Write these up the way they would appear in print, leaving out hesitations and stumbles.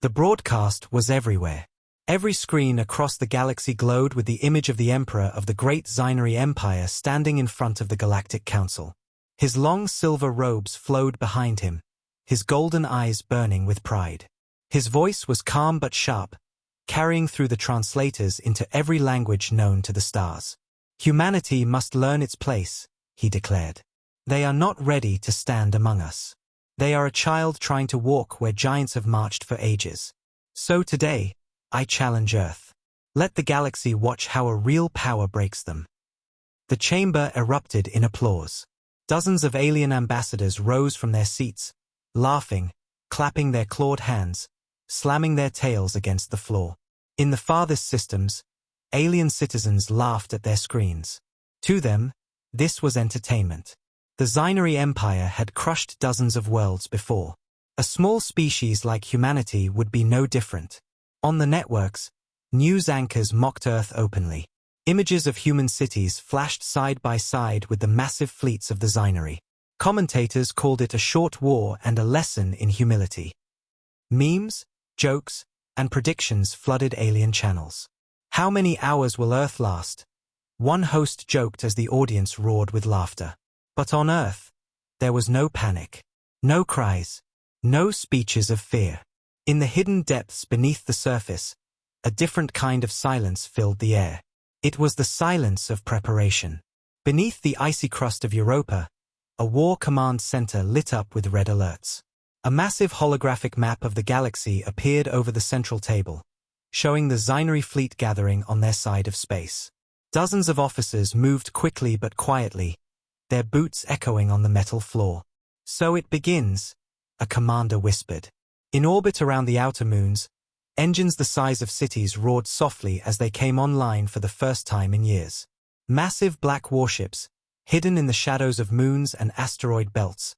The broadcast was everywhere. Every screen across the galaxy glowed with the image of the Emperor of the Great Zynary Empire standing in front of the Galactic Council. His long silver robes flowed behind him, his golden eyes burning with pride. His voice was calm but sharp, carrying through the translators into every language known to the stars. Humanity must learn its place, he declared. They are not ready to stand among us. They are a child trying to walk where giants have marched for ages. So today, I challenge Earth. Let the galaxy watch how a real power breaks them. The chamber erupted in applause. Dozens of alien ambassadors rose from their seats, laughing, clapping their clawed hands, slamming their tails against the floor. In the farthest systems, alien citizens laughed at their screens. To them, this was entertainment. The Zynary Empire had crushed dozens of worlds before. A small species like humanity would be no different. On the networks, news anchors mocked Earth openly. Images of human cities flashed side by side with the massive fleets of the Zynary. Commentators called it a short war and a lesson in humility. Memes, jokes, and predictions flooded alien channels. How many hours will Earth last? One host joked as the audience roared with laughter. But on Earth, there was no panic, no cries, no speeches of fear. In the hidden depths beneath the surface, a different kind of silence filled the air. It was the silence of preparation. Beneath the icy crust of Europa, a war command center lit up with red alerts. A massive holographic map of the galaxy appeared over the central table, showing the Zynary fleet gathering on their side of space. Dozens of officers moved quickly but quietly, their boots echoing on the metal floor. So it begins, a commander whispered. In orbit around the outer moons, engines the size of cities roared softly as they came online for the first time in years. Massive black warships, hidden in the shadows of moons and asteroid belts,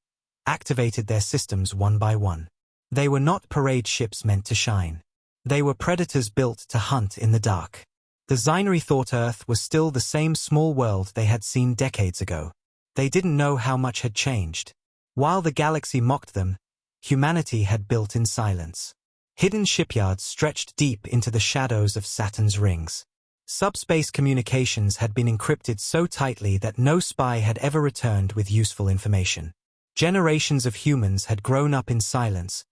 activated their systems one by one. They were not parade ships meant to shine. They were predators built to hunt in the dark. The Zynary thought Earth was still the same small world they had seen decades ago. They didn't know how much had changed. While the galaxy mocked them, humanity had built in silence. Hidden shipyards stretched deep into the shadows of Saturn's rings. Subspace communications had been encrypted so tightly that no spy had ever returned with useful information. Generations of humans had grown up in silence,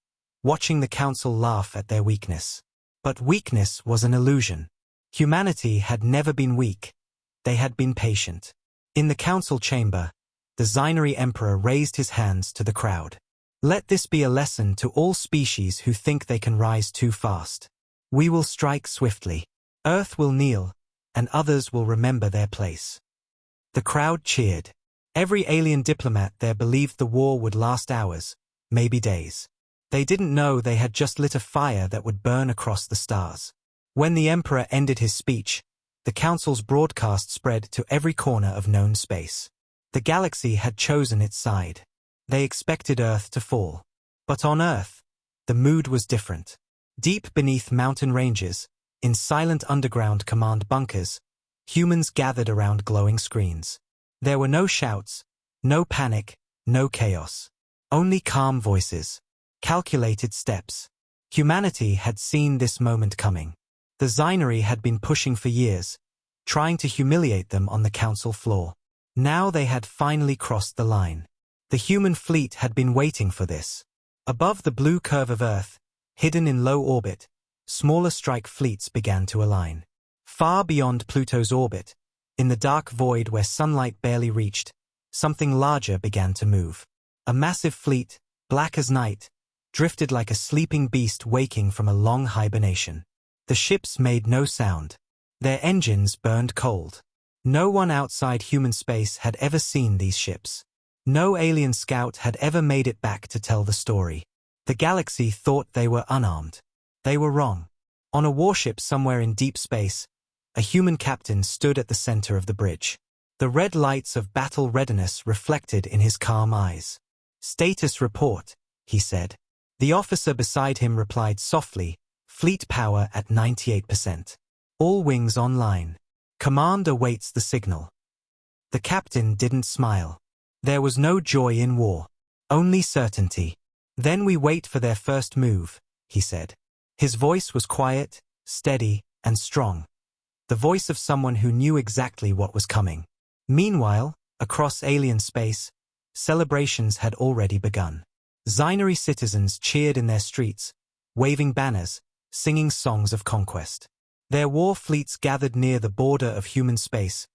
watching the Council laugh at their weakness. But weakness was an illusion. Humanity had never been weak. They had been patient. In the Council chamber, the Zynary Emperor raised his hands to the crowd. Let this be a lesson to all species who think they can rise too fast. We will strike swiftly. Earth will kneel, and others will remember their place. The crowd cheered. Every alien diplomat there believed the war would last hours, maybe days. They didn't know they had just lit a fire that would burn across the stars. When the Emperor ended his speech, the Council's broadcast spread to every corner of known space. The galaxy had chosen its side. They expected Earth to fall. But on Earth, the mood was different. Deep beneath mountain ranges, in silent underground command bunkers, humans gathered around glowing screens. There were no shouts, no panic, no chaos. Only calm voices, calculated steps. Humanity had seen this moment coming. The Zynary had been pushing for years, trying to humiliate them on the Council floor. Now they had finally crossed the line. The human fleet had been waiting for this. Above the blue curve of Earth, hidden in low orbit, smaller strike fleets began to align. Far beyond Pluto's orbit, in the dark void where sunlight barely reached, something larger began to move. A massive fleet, black as night, drifted like a sleeping beast waking from a long hibernation. The ships made no sound. Their engines burned cold. No one outside human space had ever seen these ships. No alien scout had ever made it back to tell the story. The galaxy thought they were unarmed. They were wrong. On a warship somewhere in deep space, a human captain stood at the center of the bridge. The red lights of battle readiness reflected in his calm eyes. "Status report," he said. The officer beside him replied softly, "Fleet power at 98%. All wings online. Command awaits the signal." The captain didn't smile. There was no joy in war, only certainty. "Then we wait for their first move," he said. His voice was quiet, steady, and strong. The voice of someone who knew exactly what was coming. Meanwhile, across alien space, celebrations had already begun. Zinari citizens cheered in their streets, waving banners, singing songs of conquest. Their war fleets gathered near the border of human space,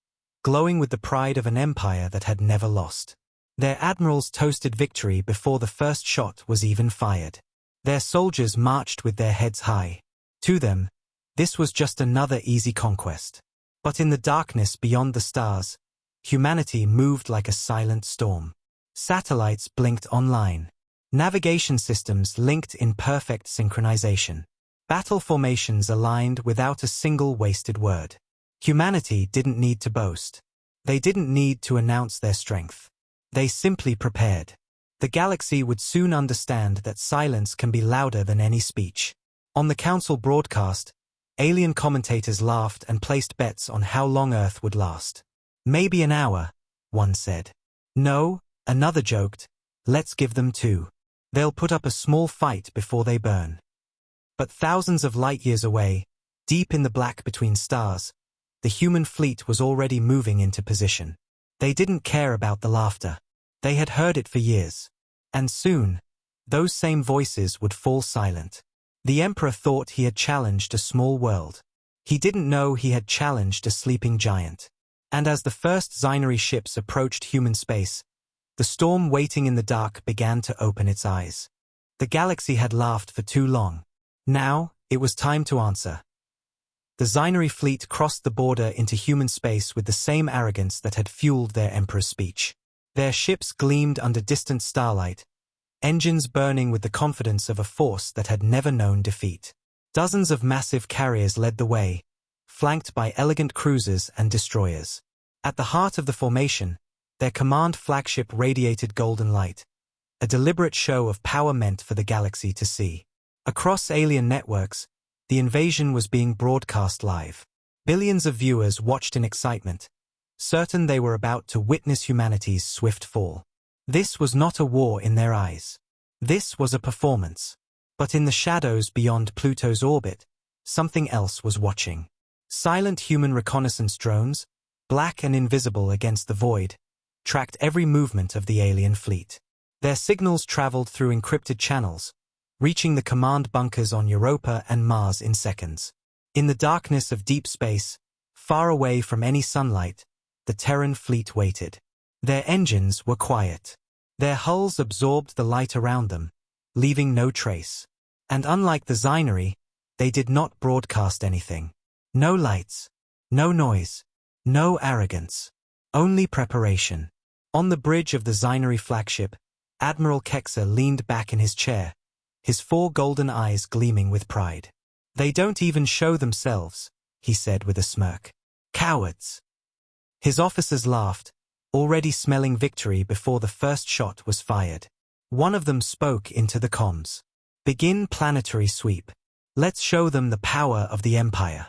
glowing with the pride of an empire that had never lost. Their admirals toasted victory before the first shot was even fired. Their soldiers marched with their heads high. To them, this was just another easy conquest. But in the darkness beyond the stars, humanity moved like a silent storm. Satellites blinked online. Navigation systems linked in perfect synchronization. Battle formations aligned without a single wasted word. Humanity didn't need to boast. They didn't need to announce their strength. They simply prepared. The galaxy would soon understand that silence can be louder than any speech. On the council broadcast, alien commentators laughed and placed bets on how long Earth would last. Maybe an hour, one said. No, another joked, let's give them 2. They'll put up a small fight before they burn. But thousands of light-years away, deep in the black between stars, the human fleet was already moving into position. They didn't care about the laughter. They had heard it for years. And soon, those same voices would fall silent. The Emperor thought he had challenged a small world. He didn't know he had challenged a sleeping giant. And as the first Zinari ships approached human space, the storm waiting in the dark began to open its eyes. The galaxy had laughed for too long. Now, it was time to answer. The Zinari fleet crossed the border into human space with the same arrogance that had fueled their Emperor's speech. Their ships gleamed under distant starlight, engines burning with the confidence of a force that had never known defeat. Dozens of massive carriers led the way, flanked by elegant cruisers and destroyers. At the heart of the formation, their command flagship radiated golden light, a deliberate show of power meant for the galaxy to see. Across alien networks, the invasion was being broadcast live. Billions of viewers watched in excitement, certain they were about to witness humanity's swift fall. This was not a war in their eyes. This was a performance. But in the shadows beyond Pluto's orbit, something else was watching. Silent human reconnaissance drones, black and invisible against the void, tracked every movement of the alien fleet. Their signals traveled through encrypted channels, reaching the command bunkers on Europa and Mars in seconds. In the darkness of deep space, far away from any sunlight, the Terran fleet waited. Their engines were quiet. Their hulls absorbed the light around them, leaving no trace. And unlike the Zinari, they did not broadcast anything. No lights, no noise, no arrogance, only preparation. On the bridge of the Zinari flagship, Admiral Kexa leaned back in his chair, his 4 golden eyes gleaming with pride. They don't even show themselves, he said with a smirk. Cowards. His officers laughed, already smelling victory before the first shot was fired. One of them spoke into the comms. Begin planetary sweep. Let's show them the power of the Empire.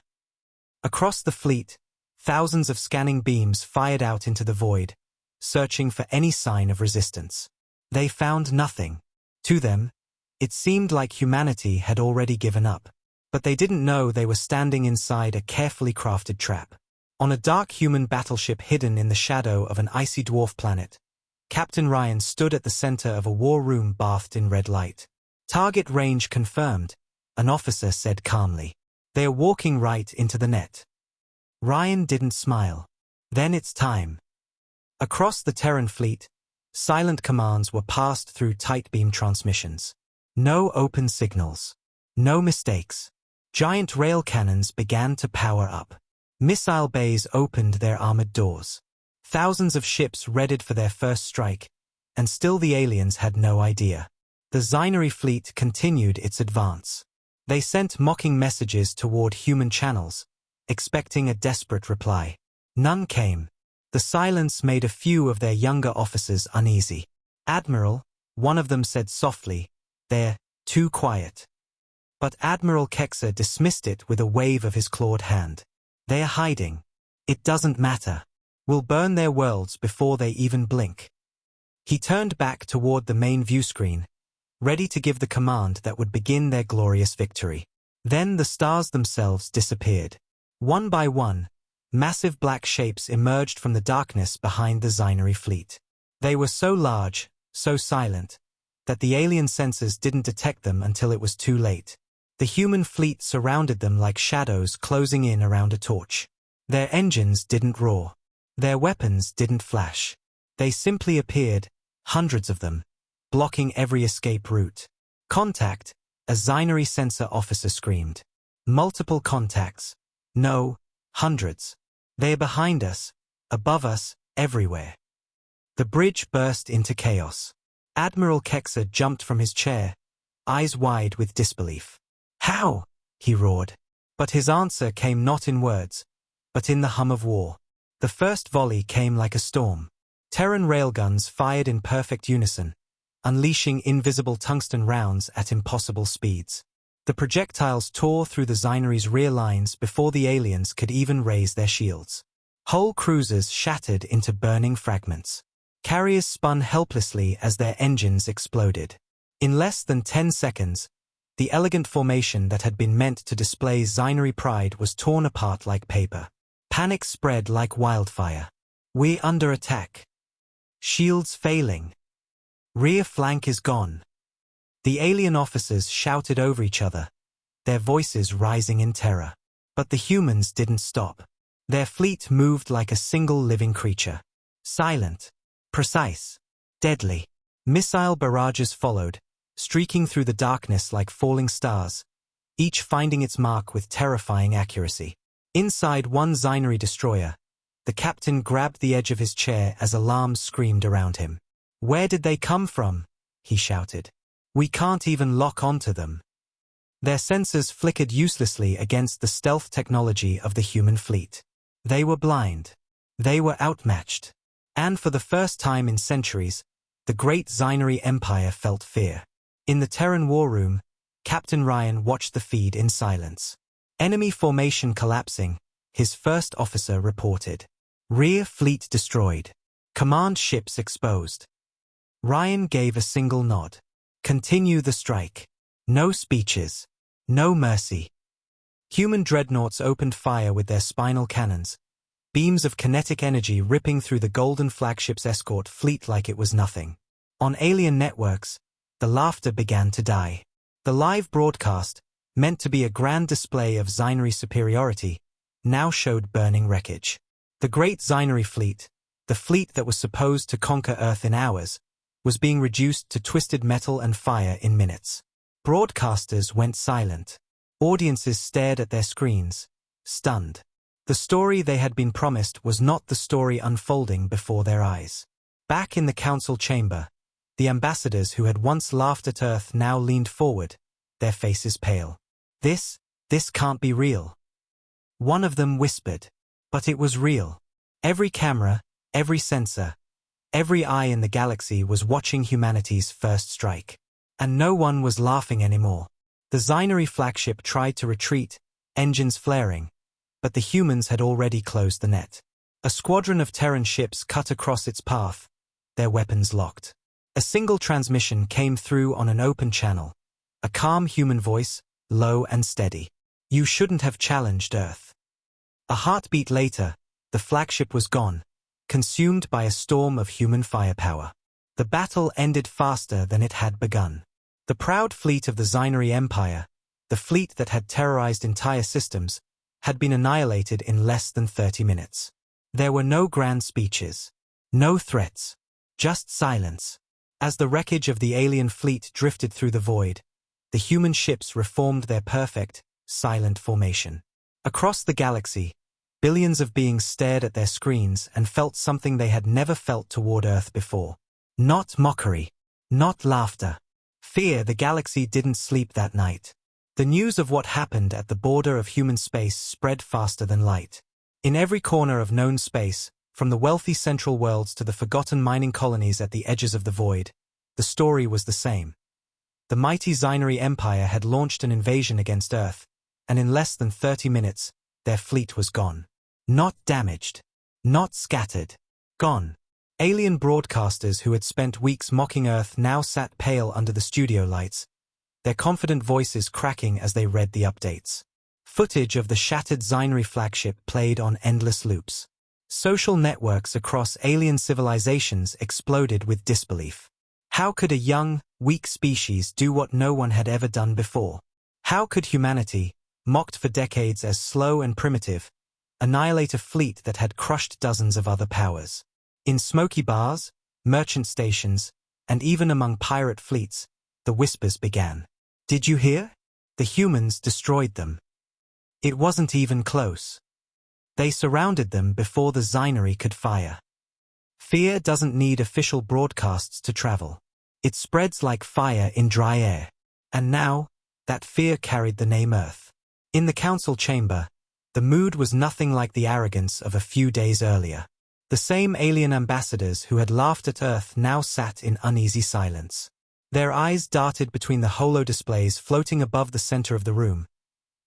Across the fleet, thousands of scanning beams fired out into the void, searching for any sign of resistance. They found nothing. To them, it seemed like humanity had already given up. But they didn't know they were standing inside a carefully crafted trap. On a dark human battleship hidden in the shadow of an icy dwarf planet, Captain Ryan stood at the center of a war room bathed in red light. Target range confirmed, an officer said calmly. They are walking right into the net. Ryan didn't smile. Then it's time. Across the Terran fleet, silent commands were passed through tight beam transmissions. No open signals. No mistakes. Giant rail cannons began to power up. Missile bays opened their armored doors. Thousands of ships readied for their first strike, and still the aliens had no idea. The Zinari fleet continued its advance. They sent mocking messages toward human channels, expecting a desperate reply. None came. The silence made a few of their younger officers uneasy. Admiral, one of them said softly, they're too quiet. But Admiral Kexa dismissed it with a wave of his clawed hand. They are hiding. It doesn't matter. We'll burn their worlds before they even blink. He turned back toward the main view screen, ready to give the command that would begin their glorious victory. Then the stars themselves disappeared. One by one, massive black shapes emerged from the darkness behind the Zinari fleet. They were so large, so silent, that the alien sensors didn't detect them until it was too late. The human fleet surrounded them like shadows closing in around a torch. Their engines didn't roar. Their weapons didn't flash. They simply appeared, hundreds of them, blocking every escape route. "Contact," a Zinari sensor officer screamed. "Multiple contacts. No, hundreds. They're behind us, above us, everywhere." The bridge burst into chaos. Admiral Kexer jumped from his chair, eyes wide with disbelief. "How?" he roared. But his answer came not in words, but in the hum of war. The first volley came like a storm. Terran railguns fired in perfect unison, unleashing invisible tungsten rounds at impossible speeds. The projectiles tore through the Zinari's rear lines before the aliens could even raise their shields. Whole cruisers shattered into burning fragments. Carriers spun helplessly as their engines exploded. In less than 10 seconds, the elegant formation that had been meant to display Zinari pride was torn apart like paper. Panic spread like wildfire. "We're under attack. Shields failing. Rear flank is gone." The alien officers shouted over each other, their voices rising in terror. But the humans didn't stop. Their fleet moved like a single living creature. Silent, precise, deadly. Missile barrages followed, streaking through the darkness like falling stars, each finding its mark with terrifying accuracy. Inside one Zinari destroyer, the captain grabbed the edge of his chair as alarms screamed around him. "Where did they come from?" he shouted. "We can't even lock onto them." Their sensors flickered uselessly against the stealth technology of the human fleet. They were blind. They were outmatched. And for the first time in centuries, the great Zinari Empire felt fear. In the Terran war room, Captain Ryan watched the feed in silence. Enemy formation collapsing, his first officer reported. "Rear fleet destroyed. Command ships exposed." Ryan gave a single nod. "Continue the strike. No speeches. No mercy." Human dreadnoughts opened fire with their spinal cannons, beams of kinetic energy ripping through the golden flagship's escort fleet like it was nothing. On alien networks, the laughter began to die. The live broadcast, meant to be a grand display of Zinari superiority, now showed burning wreckage. The great Zinari fleet, the fleet that was supposed to conquer Earth in hours, was being reduced to twisted metal and fire in minutes. Broadcasters went silent. Audiences stared at their screens, stunned. The story they had been promised was not the story unfolding before their eyes. Back in the council chamber, the ambassadors who had once laughed at Earth now leaned forward, their faces pale. This can't be real." One of them whispered. But it was real. Every camera, every sensor, every eye in the galaxy was watching humanity's first strike. And no one was laughing anymore. The Zinari flagship tried to retreat, engines flaring, but the humans had already closed the net. A squadron of Terran ships cut across its path, their weapons locked. A single transmission came through on an open channel, a calm human voice, low and steady. "You shouldn't have challenged Earth." A heartbeat later, the flagship was gone, consumed by a storm of human firepower. The battle ended faster than it had begun. The proud fleet of the Zinari Empire, the fleet that had terrorized entire systems, had been annihilated in less than 30 minutes. There were no grand speeches, no threats, just silence. As the wreckage of the alien fleet drifted through the void, the human ships reformed their perfect, silent formation. Across the galaxy, billions of beings stared at their screens and felt something they had never felt toward Earth before. Not mockery, not laughter. Fear. The galaxy didn't sleep that night. The news of what happened at the border of human space spread faster than light. In every corner of known space, from the wealthy central worlds to the forgotten mining colonies at the edges of the void, the story was the same. The mighty Zinari Empire had launched an invasion against Earth, and in less than 30 minutes, their fleet was gone. Not damaged. Not scattered. Gone. Alien broadcasters who had spent weeks mocking Earth now sat pale under the studio lights, their confident voices cracking as they read the updates. Footage of the shattered Zinari flagship played on endless loops. Social networks across alien civilizations exploded with disbelief. How could a young, weak species do what no one had ever done before? How could humanity, mocked for decades as slow and primitive, annihilate a fleet that had crushed dozens of other powers? In smoky bars, merchant stations, and even among pirate fleets, the whispers began. Did you hear? The humans destroyed them. It wasn't even close. They surrounded them before the Zinari could fire. Fear doesn't need official broadcasts to travel. It spreads like fire in dry air. And now, that fear carried the name Earth. In the council chamber, the mood was nothing like the arrogance of a few days earlier. The same alien ambassadors who had laughed at Earth now sat in uneasy silence. Their eyes darted between the holo-displays floating above the center of the room,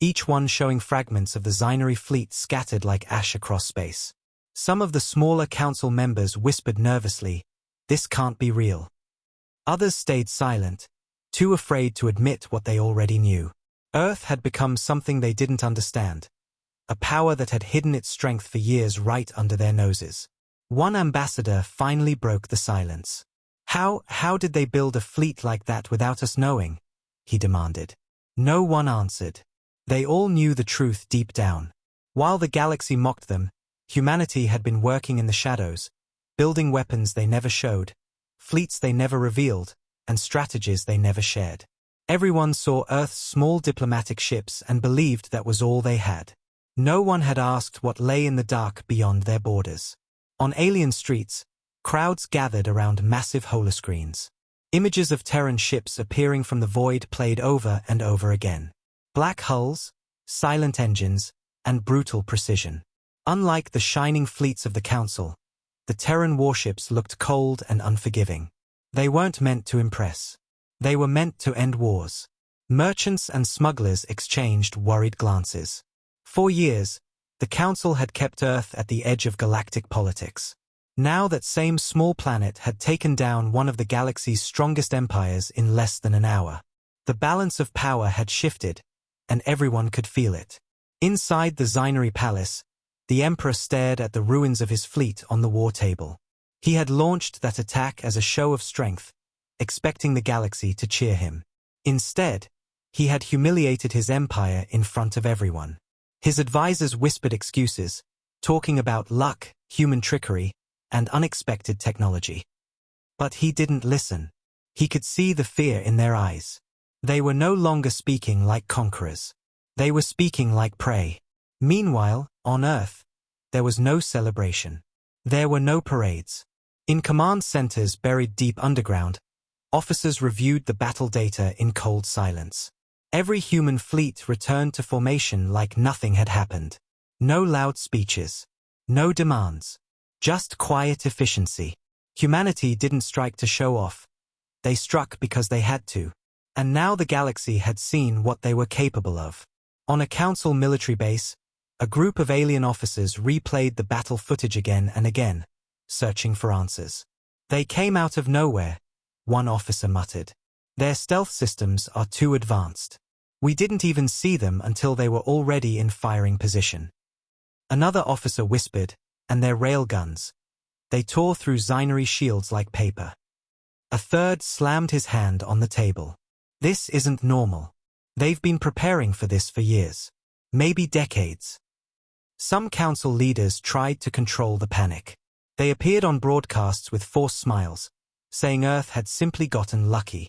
each one showing fragments of the Zinari fleet scattered like ash across space. Some of the smaller council members whispered nervously, "This can't be real." Others stayed silent, too afraid to admit what they already knew. Earth had become something they didn't understand, a power that had hidden its strength for years right under their noses. One ambassador finally broke the silence. How did they build a fleet like that without us knowing?" he demanded. No one answered. They all knew the truth deep down. While the galaxy mocked them, humanity had been working in the shadows, building weapons they never showed, fleets they never revealed, and strategies they never shared. Everyone saw Earth's small diplomatic ships and believed that was all they had. No one had asked what lay in the dark beyond their borders. On alien streets, crowds gathered around massive holoscreens. Images of Terran ships appearing from the void played over and over again. Black hulls, silent engines, and brutal precision. Unlike the shining fleets of the Council, the Terran warships looked cold and unforgiving. They weren't meant to impress. They were meant to end wars. Merchants and smugglers exchanged worried glances. For years, the Council had kept Earth at the edge of galactic politics. Now that same small planet had taken down one of the galaxy's strongest empires in less than an hour. The balance of power had shifted, and everyone could feel it. Inside the Zinari palace, the Emperor stared at the ruins of his fleet on the war table. He had launched that attack as a show of strength, expecting the galaxy to cheer him. Instead, he had humiliated his empire in front of everyone. His advisors whispered excuses, talking about luck, human trickery, and unexpected technology. But he didn't listen. He could see the fear in their eyes. They were no longer speaking like conquerors. They were speaking like prey. Meanwhile, on Earth, there was no celebration. There were no parades. In command centers buried deep underground, officers reviewed the battle data in cold silence. Every human fleet returned to formation like nothing had happened. No loud speeches. No demands. Just quiet efficiency. Humanity didn't strike to show off. They struck because they had to. And now the galaxy had seen what they were capable of. On a council military base, a group of alien officers replayed the battle footage again and again, searching for answers. "They came out of nowhere," one officer muttered. "Their stealth systems are too advanced. We didn't even see them until they were already in firing position." Another officer whispered, "And their railguns. They tore through Zinari shields like paper." A third slammed his hand on the table. "This isn't normal. They've been preparing for this for years. Maybe decades." Some council leaders tried to control the panic. They appeared on broadcasts with forced smiles, saying Earth had simply gotten lucky.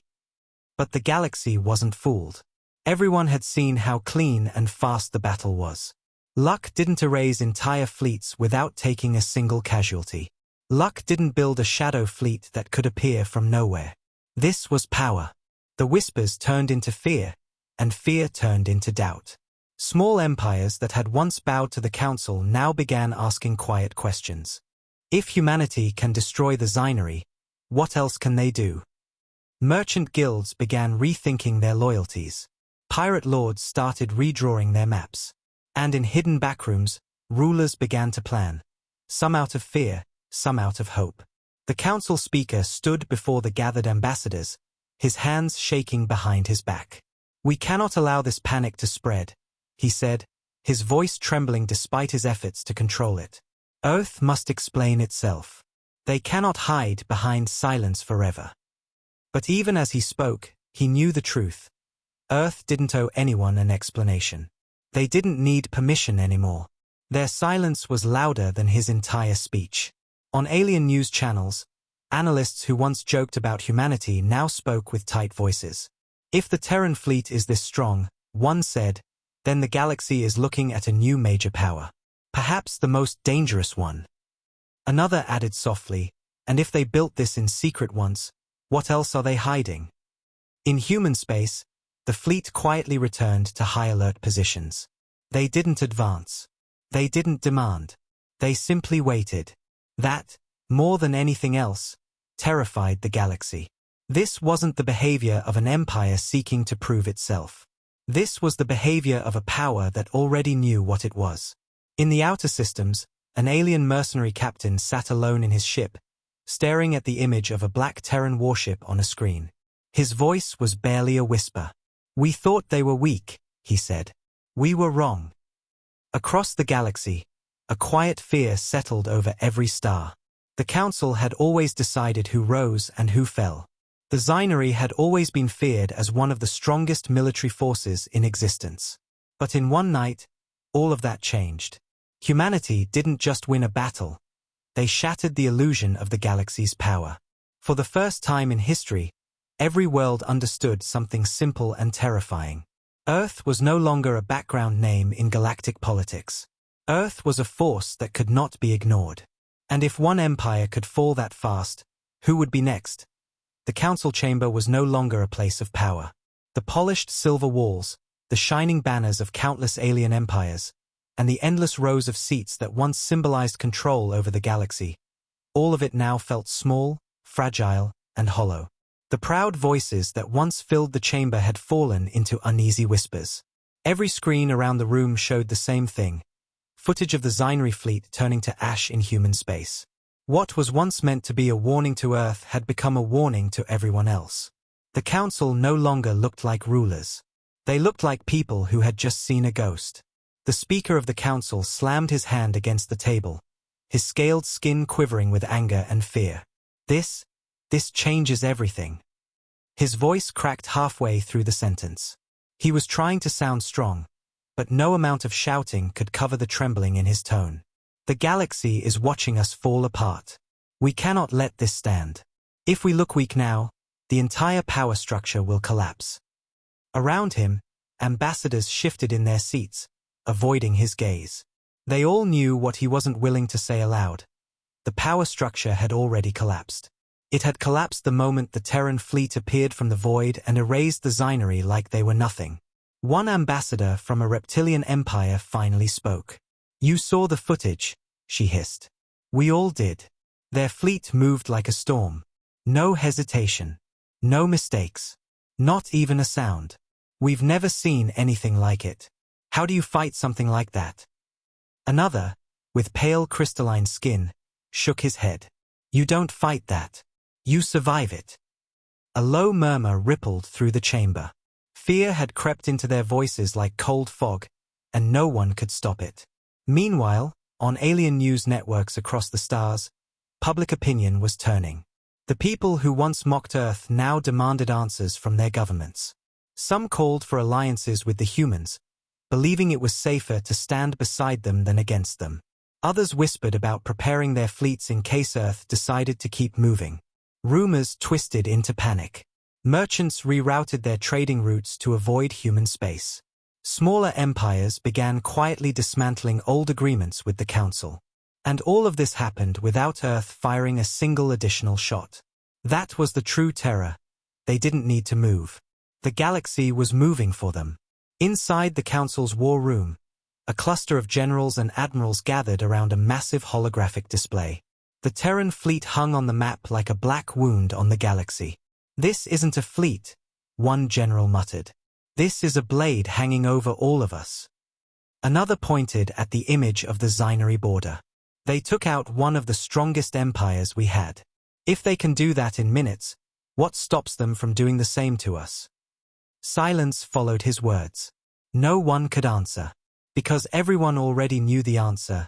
But the galaxy wasn't fooled. Everyone had seen how clean and fast the battle was. Luck didn't erase entire fleets without taking a single casualty. Luck didn't build a shadow fleet that could appear from nowhere. This was power. The whispers turned into fear, and fear turned into doubt. Small empires that had once bowed to the Council now began asking quiet questions. If humanity can destroy the Zinari, what else can they do? Merchant guilds began rethinking their loyalties. Pirate lords started redrawing their maps. And in hidden backrooms, rulers began to plan. Some out of fear, some out of hope. The council speaker stood before the gathered ambassadors, his hands shaking behind his back. "We cannot allow this panic to spread," he said, his voice trembling despite his efforts to control it. "Earth must explain itself. They cannot hide behind silence forever." But even as he spoke, he knew the truth. Earth didn't owe anyone an explanation. They didn't need permission anymore. Their silence was louder than his entire speech. On alien news channels, analysts who once joked about humanity now spoke with tight voices. "If the Terran fleet is this strong," one said, "then the galaxy is looking at a new major power. Perhaps the most dangerous one." Another added softly, "And if they built this in secret once, what else are they hiding?" In human space, the fleet quietly returned to high-alert positions. They didn't advance. They didn't demand. They simply waited. That, more than anything else, terrified the galaxy. This wasn't the behavior of an empire seeking to prove itself. This was the behavior of a power that already knew what it was. In the outer systems, an alien mercenary captain sat alone in his ship, staring at the image of a black Terran warship on a screen. His voice was barely a whisper. "We thought they were weak," he said. "We were wrong." Across the galaxy, a quiet fear settled over every star. The Council had always decided who rose and who fell. The Zinari had always been feared as one of the strongest military forces in existence. But in one night, all of that changed. Humanity didn't just win a battle. They shattered the illusion of the galaxy's power. For the first time in history, every world understood something simple and terrifying. Earth was no longer a background name in galactic politics. Earth was a force that could not be ignored. And if one empire could fall that fast, who would be next? The council chamber was no longer a place of power. The polished silver walls, the shining banners of countless alien empires, and the endless rows of seats that once symbolized control over the galaxy, all of it now felt small, fragile, and hollow. The proud voices that once filled the chamber had fallen into uneasy whispers. Every screen around the room showed the same thing: footage of the Zinari fleet turning to ash in human space. What was once meant to be a warning to Earth had become a warning to everyone else. The Council no longer looked like rulers. They looked like people who had just seen a ghost. The Speaker of the Council slammed his hand against the table, his scaled skin quivering with anger and fear. This changes everything." His voice cracked halfway through the sentence. He was trying to sound strong, but no amount of shouting could cover the trembling in his tone. "The galaxy is watching us fall apart. We cannot let this stand. If we look weak now, the entire power structure will collapse." Around him, ambassadors shifted in their seats, avoiding his gaze. They all knew what he wasn't willing to say aloud. The power structure had already collapsed. It had collapsed the moment the Terran fleet appeared from the void and erased the Zinari like they were nothing. One ambassador from a reptilian empire finally spoke. "You saw the footage," she hissed. "We all did. Their fleet moved like a storm. No hesitation. No mistakes. Not even a sound. We've never seen anything like it. How do you fight something like that?" Another, with pale crystalline skin, shook his head. "You don't fight that. You survive it." A low murmur rippled through the chamber. Fear had crept into their voices like cold fog, and no one could stop it. Meanwhile, on alien news networks across the stars, public opinion was turning. The people who once mocked Earth now demanded answers from their governments. Some called for alliances with the humans, believing it was safer to stand beside them than against them. Others whispered about preparing their fleets in case Earth decided to keep moving. Rumors twisted into panic. Merchants rerouted their trading routes to avoid human space. Smaller empires began quietly dismantling old agreements with the Council. And all of this happened without Earth firing a single additional shot. That was the true terror. They didn't need to move. The galaxy was moving for them. Inside the Council's war room, a cluster of generals and admirals gathered around a massive holographic display. The Terran fleet hung on the map like a black wound on the galaxy. "This isn't a fleet," one general muttered. "This is a blade hanging over all of us." Another pointed at the image of the Zinari border. "They took out one of the strongest empires we had. If they can do that in minutes, What stops them from doing the same to us? Silence followed his words. No one could answer. Because everyone already knew the answer.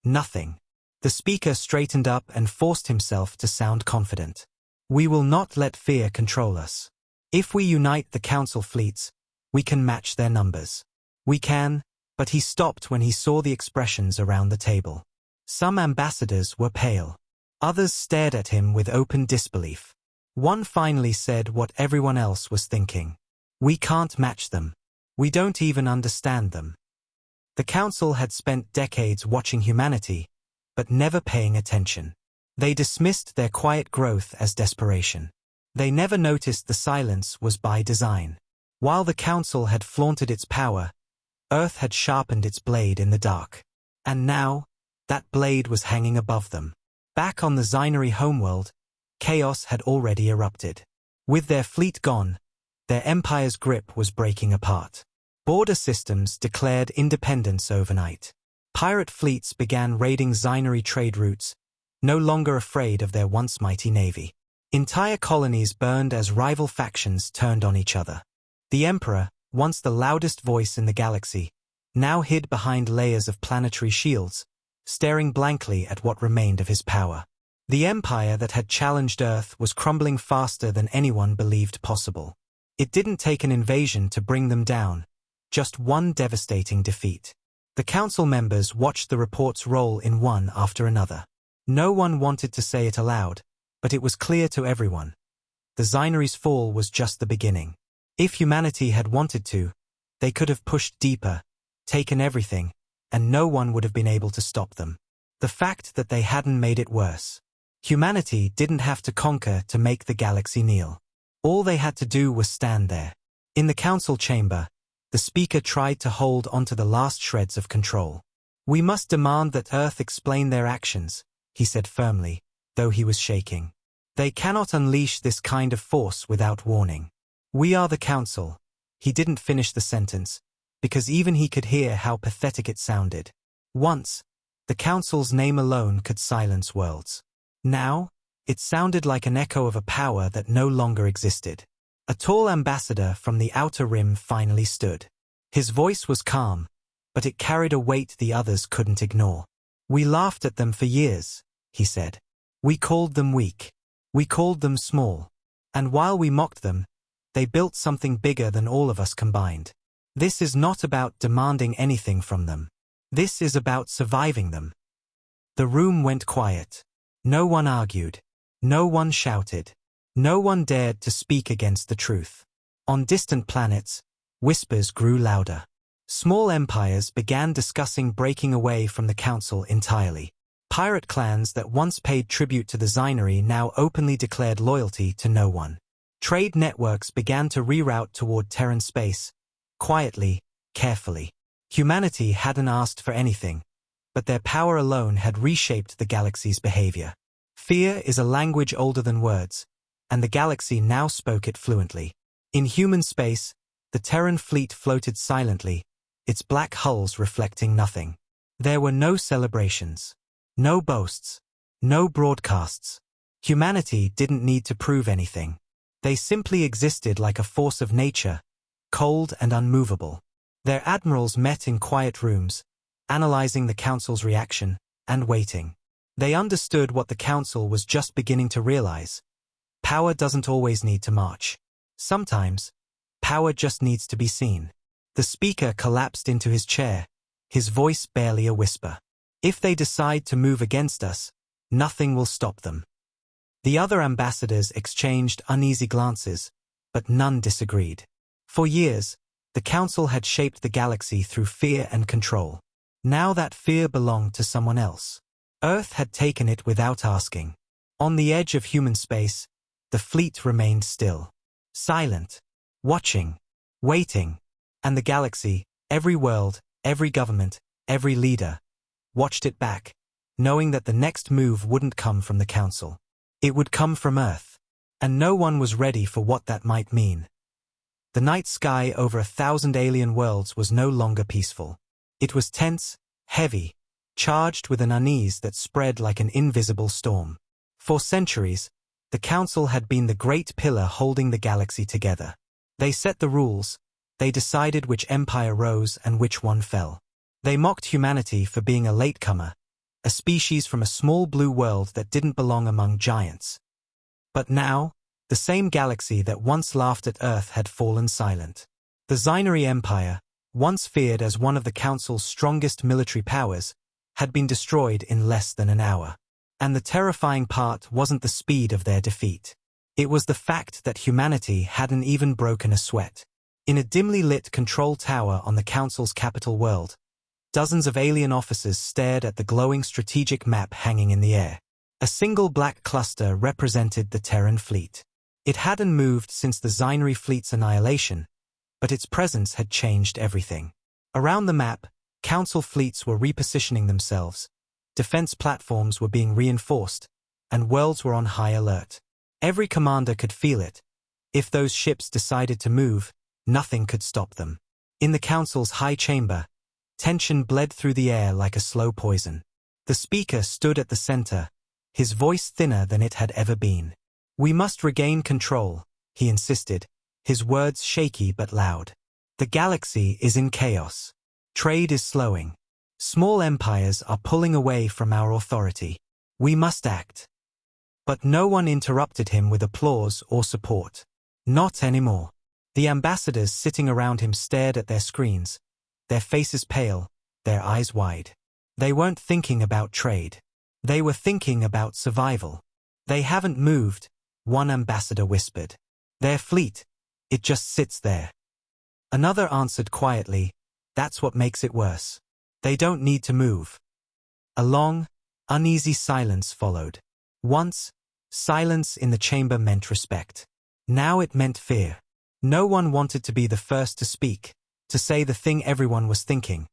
Nothing. The speaker straightened up and forced himself to sound confident. We will not let fear control us. If we unite the council fleets, we can match their numbers. We can, but he stopped when he saw the expressions around the table. Some ambassadors were pale. Others stared at him with open disbelief. One finally said what everyone else was thinking. We can't match them. We don't even understand them. The council had spent decades watching humanity, but never paying attention. They dismissed their quiet growth as desperation. They never noticed the silence was by design. While the council had flaunted its power, Earth had sharpened its blade in the dark. And now, that blade was hanging above them. Back on the Zynary homeworld, chaos had already erupted. With their fleet gone, their empire's grip was breaking apart. Border systems declared independence overnight. Pirate fleets began raiding Zynary trade routes, no longer afraid of their once mighty navy. Entire colonies burned as rival factions turned on each other. The Emperor, once the loudest voice in the galaxy, now hid behind layers of planetary shields, staring blankly at what remained of his power. The empire that had challenged Earth was crumbling faster than anyone believed possible. It didn't take an invasion to bring them down, just one devastating defeat. The council members watched the reports roll in one after another. No one wanted to say it aloud, but it was clear to everyone. The Zynary's fall was just the beginning. If humanity had wanted to, they could have pushed deeper, taken everything, and no one would have been able to stop them. The fact that they hadn't made it worse. Humanity didn't have to conquer to make the galaxy kneel. All they had to do was stand there. In the council chamber, the speaker tried to hold onto the last shreds of control. We must demand that Earth explain their actions, he said firmly, though he was shaking. They cannot unleash this kind of force without warning. We are the council. He didn't finish the sentence, because even he could hear how pathetic it sounded. Once, the council's name alone could silence worlds. Now, it sounded like an echo of a power that no longer existed. A tall ambassador from the outer rim finally stood. His voice was calm, but it carried a weight the others couldn't ignore. We laughed at them for years, he said. We called them weak. We called them small. And while we mocked them, they built something bigger than all of us combined. This is not about demanding anything from them. This is about surviving them. The room went quiet. No one argued. No one shouted. No one dared to speak against the truth. On distant planets, whispers grew louder. Small empires began discussing breaking away from the council entirely. Pirate clans that once paid tribute to the Zynary now openly declared loyalty to no one. Trade networks began to reroute toward Terran space, quietly, carefully. Humanity hadn't asked for anything, but their power alone had reshaped the galaxy's behavior. Fear is a language older than words, and the galaxy now spoke it fluently. In human space, the Terran fleet floated silently, its black hulls reflecting nothing. There were no celebrations, no boasts, no broadcasts. Humanity didn't need to prove anything. They simply existed like a force of nature, cold and unmovable. Their admirals met in quiet rooms, analyzing the council's reaction, and waiting. They understood what the council was just beginning to realize. Power doesn't always need to march. Sometimes, power just needs to be seen. The speaker collapsed into his chair, his voice barely a whisper. If they decide to move against us, nothing will stop them. The other ambassadors exchanged uneasy glances, but none disagreed. For years, the council had shaped the galaxy through fear and control. Now that fear belonged to someone else. Earth had taken it without asking. On the edge of human space, the fleet remained still. Silent. Watching. Waiting. And the galaxy, every world, every government, every leader, watched it back, knowing that the next move wouldn't come from the council. It would come from Earth. And no one was ready for what that might mean. The night sky over 1,000 alien worlds was no longer peaceful. It was tense, heavy, charged with an unease that spread like an invisible storm. For centuries, The Council had been the great pillar holding the galaxy together. They set the rules, they decided which empire rose and which one fell. They mocked humanity for being a latecomer, a species from a small blue world that didn't belong among giants. But now, the same galaxy that once laughed at Earth had fallen silent. The Xynari Empire, once feared as one of the Council's strongest military powers, had been destroyed in less than an hour. And the terrifying part wasn't the speed of their defeat. It was the fact that humanity hadn't even broken a sweat. In a dimly lit control tower on the Council's capital world, dozens of alien officers stared at the glowing strategic map hanging in the air. A single black cluster represented the Terran fleet. It hadn't moved since the Xynari fleet's annihilation, but its presence had changed everything. Around the map, Council fleets were repositioning themselves, defense platforms were being reinforced, and worlds were on high alert. Every commander could feel it. If those ships decided to move, nothing could stop them. In the Council's high chamber, tension bled through the air like a slow poison. The speaker stood at the center, his voice thinner than it had ever been. "We must regain control," he insisted, his words shaky but loud. "The galaxy is in chaos. Trade is slowing. Small empires are pulling away from our authority. We must act." But no one interrupted him with applause or support. Not anymore. The ambassadors sitting around him stared at their screens, their faces pale, their eyes wide. They weren't thinking about trade. They were thinking about survival. "They haven't moved," one ambassador whispered. "Their fleet, it just sits there." Another answered quietly, "That's what makes it worse. They don't need to move." A long, uneasy silence followed. Once, silence in the chamber meant respect. Now it meant fear. No one wanted to be the first to speak, to say the thing everyone was thinking,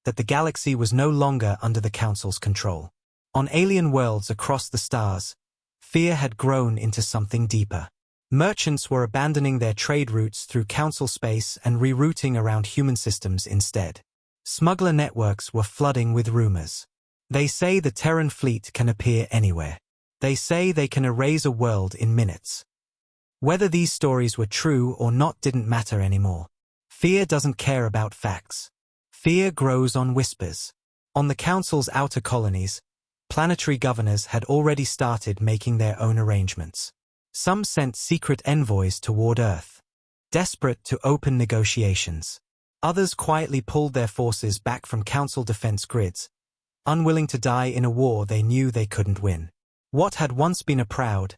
that the galaxy was no longer under the Council's control. On alien worlds across the stars, fear had grown into something deeper. Merchants were abandoning their trade routes through Council space and rerouting around human systems instead. Smuggler networks were flooding with rumors. They say the Terran fleet can appear anywhere. They say they can erase a world in minutes. Whether these stories were true or not didn't matter anymore. Fear doesn't care about facts. Fear grows on whispers. On the Council's outer colonies, planetary governors had already started making their own arrangements. Some sent secret envoys toward Earth, desperate to open negotiations. Others quietly pulled their forces back from Council defense grids, unwilling to die in a war they knew they couldn't win. What had once been a proud,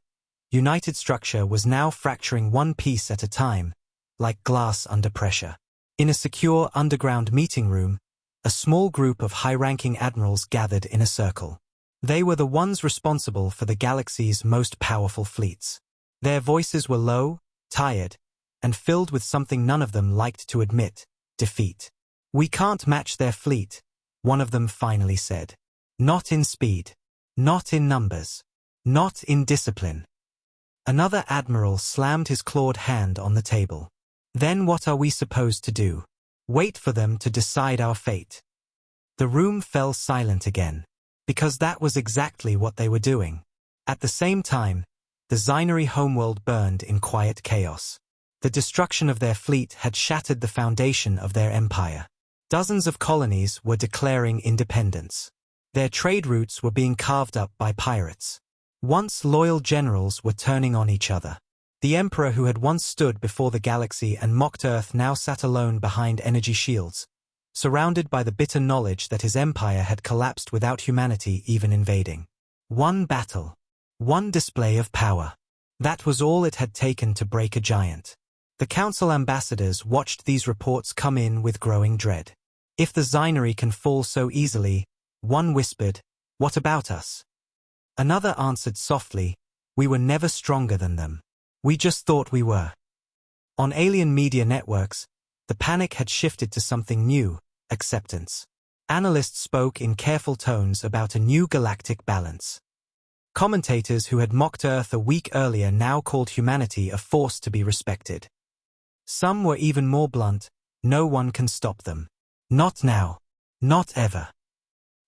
united structure was now fracturing one piece at a time, like glass under pressure. In a secure underground meeting room, a small group of high-ranking admirals gathered in a circle. They were the ones responsible for the galaxy's most powerful fleets. Their voices were low, tired, and filled with something none of them liked to admit: defeat. "We can't match their fleet," one of them finally said. "Not in speed. Not in numbers. Not in discipline." Another admiral slammed his clawed hand on the table. "Then what are we supposed to do? Wait for them to decide our fate?" The room fell silent again, because that was exactly what they were doing. At the same time, the Xynari homeworld burned in quiet chaos. The destruction of their fleet had shattered the foundation of their empire. Dozens of colonies were declaring independence. Their trade routes were being carved up by pirates. Once loyal generals were turning on each other. The emperor who had once stood before the galaxy and mocked Earth now sat alone behind energy shields, surrounded by the bitter knowledge that his empire had collapsed without humanity even invading. One battle. One display of power. That was all it had taken to break a giant. The Council ambassadors watched these reports come in with growing dread. "If the Xynari can fall so easily," one whispered, "what about us?" Another answered softly, "We were never stronger than them. We just thought we were." On alien media networks, the panic had shifted to something new: acceptance. Analysts spoke in careful tones about a new galactic balance. Commentators who had mocked Earth a week earlier now called humanity a force to be respected. Some were even more blunt: "No one can stop them. Not now. Not ever."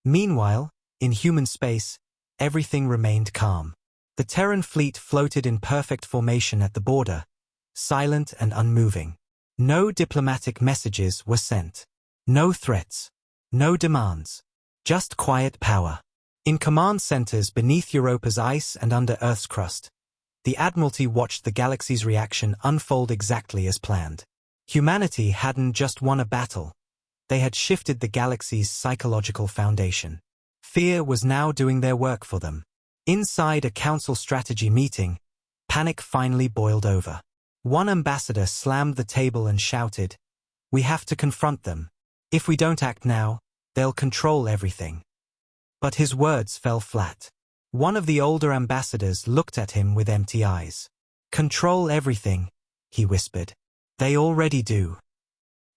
Meanwhile, in human space, everything remained calm. The Terran fleet floated in perfect formation at the border, silent and unmoving. No diplomatic messages were sent. No threats. No demands. Just quiet power. In command centers beneath Europa's ice and under Earth's crust, the Admiralty watched the galaxy's reaction unfold exactly as planned. Humanity hadn't just won a battle. They had shifted the galaxy's psychological foundation. Fear was now doing their work for them. Inside a council strategy meeting, panic finally boiled over. One ambassador slammed the table and shouted, "We have to confront them. If we don't act now, they'll control everything." But his words fell flat. One of the older ambassadors looked at him with empty eyes. "Control everything," he whispered. "They already do."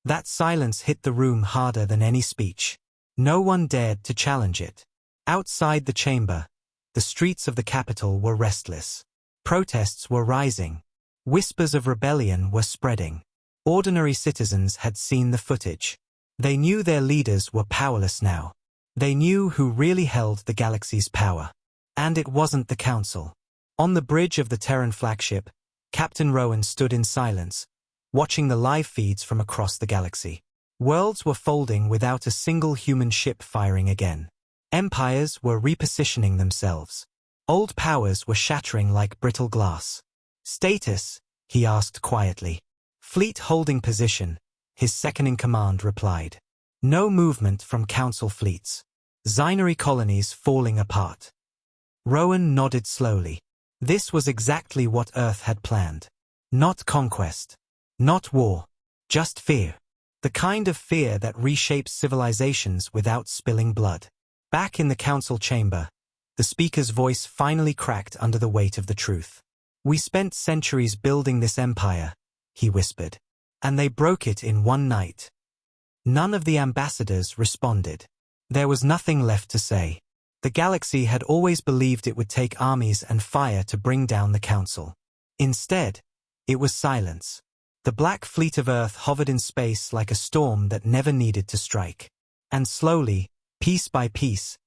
That silence hit the room harder than any speech. No one dared to challenge it. Outside the chamber, the streets of the capital were restless. Protests were rising. Whispers of rebellion were spreading. Ordinary citizens had seen the footage. They knew their leaders were powerless now. They knew who really held the galaxy's power. And it wasn't the Council. On the bridge of the Terran flagship, Captain Rowan stood in silence, watching the live feeds from across the galaxy. Worlds were folding without a single human ship firing again. Empires were repositioning themselves. Old powers were shattering like brittle glass. "Status?" he asked quietly. "Fleet holding position," his second-in-command replied. "No movement from Council fleets. Zinary colonies falling apart." Rowan nodded slowly. This was exactly what Earth had planned. Not conquest. Not war. Just fear. The kind of fear that reshapes civilizations without spilling blood. Back in the council chamber, the speaker's voice finally cracked under the weight of the truth. "We spent centuries building this empire," he whispered, "and they broke it in one night." None of the ambassadors responded. There was nothing left to say. The galaxy had always believed it would take armies and fire to bring down the council. Instead, it was silence. The black fleet of Earth hovered in space like a storm that never needed to strike. And slowly, piece by piece,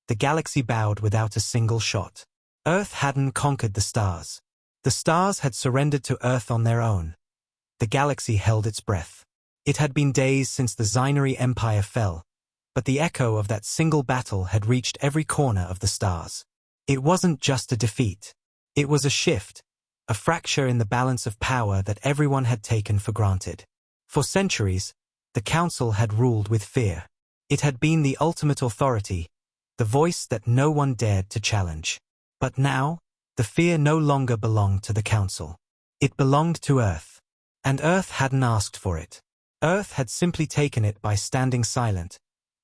the galaxy bowed without a single shot. Earth hadn't conquered the stars. The stars had surrendered to Earth on their own. The galaxy held its breath. It had been days since the Zinary Empire fell, but the echo of that single battle had reached every corner of the stars. It wasn't just a defeat. It was a shift, a fracture in the balance of power that everyone had taken for granted. For centuries, the Council had ruled with fear. It had been the ultimate authority, the voice that no one dared to challenge. But now, the fear no longer belonged to the Council. It belonged to Earth. And Earth hadn't asked for it. Earth had simply taken it by standing silent,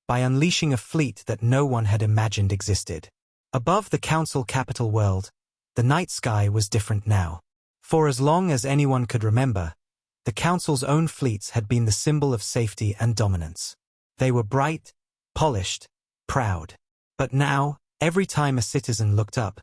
by unleashing a fleet that no one had imagined existed. Above the Council capital world, the night sky was different now. For as long as anyone could remember, the Council's own fleets had been the symbol of safety and dominance. They were bright, polished, proud. But now, every time a citizen looked up,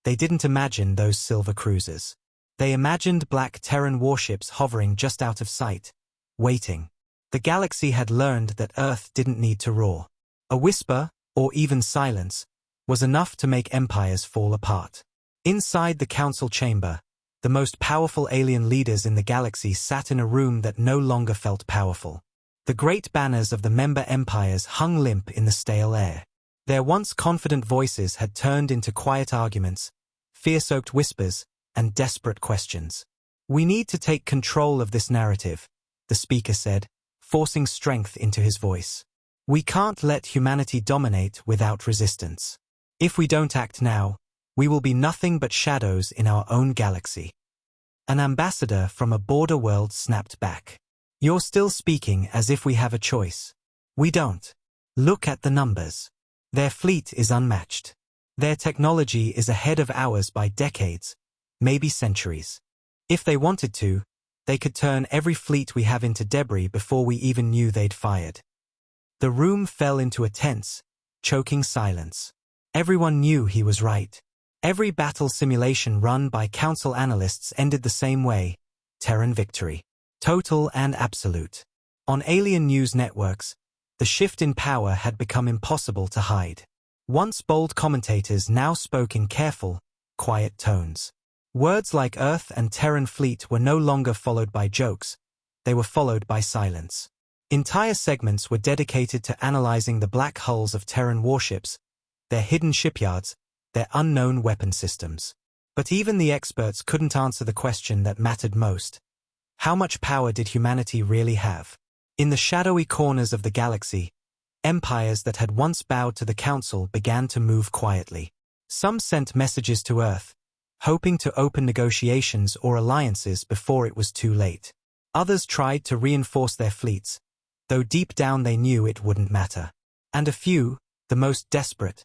they didn't imagine those silver cruisers. They imagined black Terran warships hovering just out of sight, waiting. The galaxy had learned that Earth didn't need to roar. A whisper, or even silence, was enough to make empires fall apart. Inside the council chamber, the most powerful alien leaders in the galaxy sat in a room that no longer felt powerful. The great banners of the member empires hung limp in the stale air. Their once confident voices had turned into quiet arguments, fear-soaked whispers, and desperate questions. "We need to take control of this narrative," the speaker said, forcing strength into his voice. "We can't let humanity dominate without resistance. If we don't act now, we will be nothing but shadows in our own galaxy." An ambassador from a border world snapped back. "You're still speaking as if we have a choice. We don't. Look at the numbers. Their fleet is unmatched. Their technology is ahead of ours by decades, maybe centuries. If they wanted to, they could turn every fleet we have into debris before we even knew they'd fired." The room fell into a tense, choking silence. Everyone knew he was right. Every battle simulation run by council analysts ended the same way: Terran victory. Total and absolute. On alien news networks, the shift in power had become impossible to hide. Once bold commentators now spoke in careful, quiet tones. Words like Earth and Terran fleet were no longer followed by jokes, they were followed by silence. Entire segments were dedicated to analyzing the black hulls of Terran warships, their hidden shipyards, their unknown weapon systems. But even the experts couldn't answer the question that mattered most. How much power did humanity really have? In the shadowy corners of the galaxy, empires that had once bowed to the Council began to move quietly. Some sent messages to Earth, hoping to open negotiations or alliances before it was too late. Others tried to reinforce their fleets, though deep down they knew it wouldn't matter. And a few, the most desperate,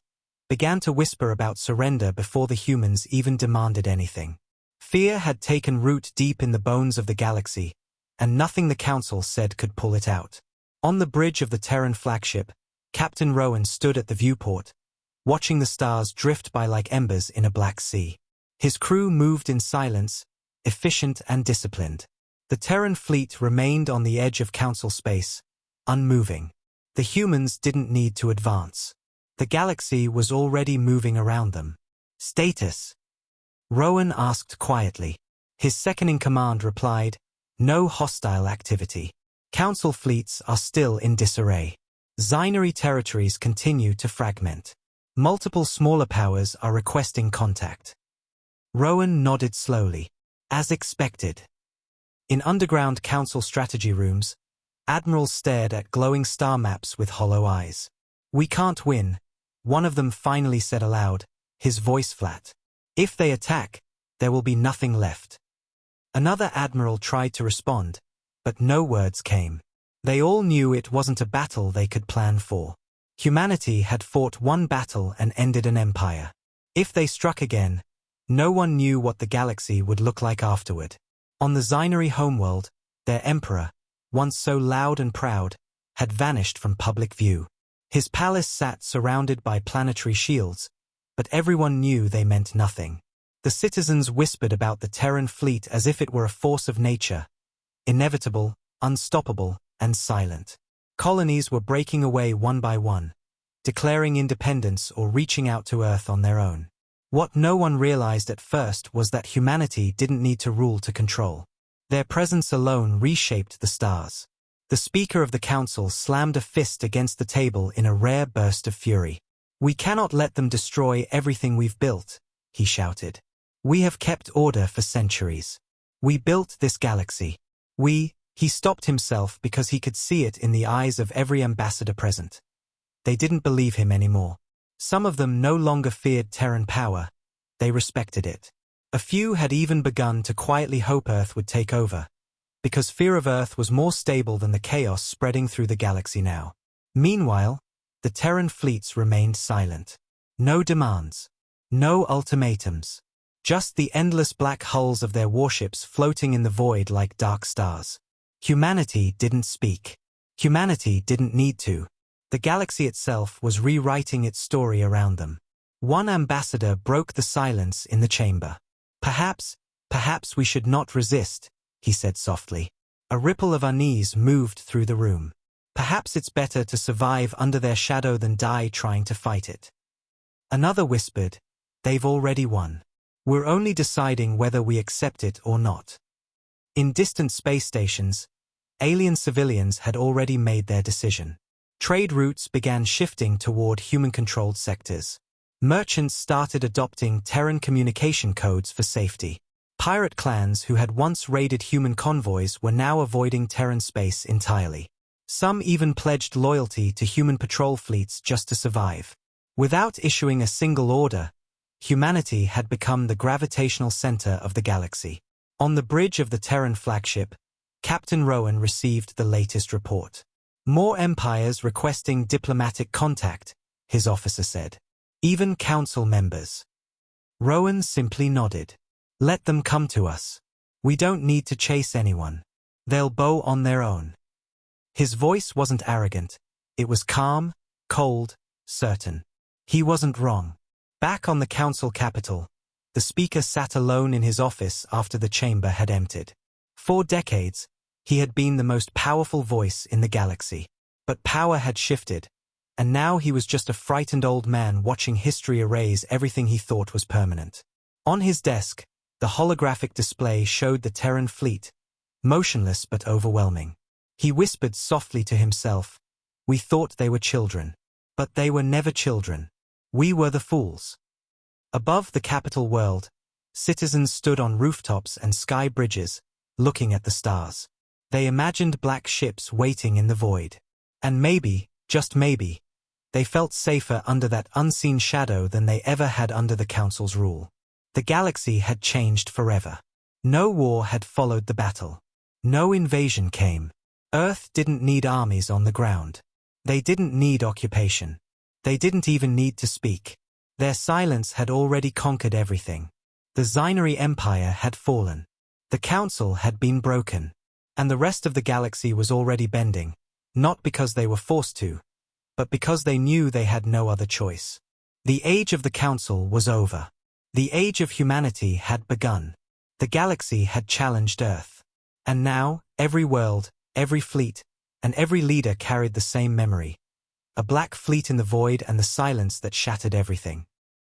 began to whisper about surrender before the humans even demanded anything. Fear had taken root deep in the bones of the galaxy, and nothing the Council said could pull it out. On the bridge of the Terran flagship, Captain Rowan stood at the viewport, watching the stars drift by like embers in a black sea. His crew moved in silence, efficient and disciplined. The Terran fleet remained on the edge of Council space, unmoving. The humans didn't need to advance. The galaxy was already moving around them. Status? Rowan asked quietly. His second-in-command replied, no hostile activity. Council fleets are still in disarray. Zinary territories continue to fragment. Multiple smaller powers are requesting contact. Rowan nodded slowly. As expected. In underground Council strategy rooms, admirals stared at glowing star maps with hollow eyes. We can't win, one of them finally said aloud, his voice flat. If they attack, there will be nothing left. Another admiral tried to respond, but no words came. They all knew it wasn't a battle they could plan for. Humanity had fought one battle and ended an empire. If they struck again, no one knew what the galaxy would look like afterward. On the Zinary homeworld, their emperor, once so loud and proud, had vanished from public view. His palace sat surrounded by planetary shields, but everyone knew they meant nothing. The citizens whispered about the Terran fleet as if it were a force of nature, inevitable, unstoppable, and silent. Colonies were breaking away one by one, declaring independence or reaching out to Earth on their own. What no one realized at first was that humanity didn't need to rule to control. Their presence alone reshaped the stars. The Speaker of the Council slammed a fist against the table in a rare burst of fury. We cannot let them destroy everything we've built, he shouted. We have kept order for centuries. We built this galaxy. He stopped himself because he could see it in the eyes of every ambassador present. They didn't believe him anymore. Some of them no longer feared Terran power. They respected it. A few had even begun to quietly hope Earth would take over, because fear of Earth was more stable than the chaos spreading through the galaxy now. Meanwhile, the Terran fleets remained silent. No demands. No ultimatums. Just the endless black hulls of their warships floating in the void like dark stars. Humanity didn't speak. Humanity didn't need to. The galaxy itself was rewriting its story around them. One ambassador broke the silence in the chamber. Perhaps we should not resist, he said softly. A ripple of unease moved through the room. Perhaps it's better to survive under their shadow than die trying to fight it. Another whispered, they've already won. We're only deciding whether we accept it or not. In distant space stations, alien civilians had already made their decision. Trade routes began shifting toward human-controlled sectors. Merchants started adopting Terran communication codes for safety. Pirate clans who had once raided human convoys were now avoiding Terran space entirely. Some even pledged loyalty to human patrol fleets just to survive. Without issuing a single order, humanity had become the gravitational center of the galaxy. On the bridge of the Terran flagship, Captain Rowan received the latest report. More empires requesting diplomatic contact, his officer said. Even council members. Rowan simply nodded. Let them come to us. We don't need to chase anyone. They'll bow on their own. His voice wasn't arrogant. It was calm, cold, certain. He wasn't wrong. Back on the council capital, the speaker sat alone in his office after the chamber had emptied. For decades, he had been the most powerful voice in the galaxy. But power had shifted, and now he was just a frightened old man watching history erase everything he thought was permanent. On his desk, the holographic display showed the Terran fleet, motionless but overwhelming. He whispered softly to himself, "We thought they were children. But they were never children. We were the fools." Above the capital world, citizens stood on rooftops and sky bridges, looking at the stars. They imagined black ships waiting in the void. And maybe, just maybe, they felt safer under that unseen shadow than they ever had under the Council's rule. The galaxy had changed forever. No war had followed the battle. No invasion came. Earth didn't need armies on the ground. They didn't need occupation. They didn't even need to speak. Their silence had already conquered everything. The Zinari Empire had fallen. The Council had been broken. And the rest of the galaxy was already bending, not because they were forced to, but because they knew they had no other choice. The age of the Council was over. The age of humanity had begun. The galaxy had challenged Earth. And now, every world, every fleet, and every leader carried the same memory. A black fleet in the void and the silence that shattered everything.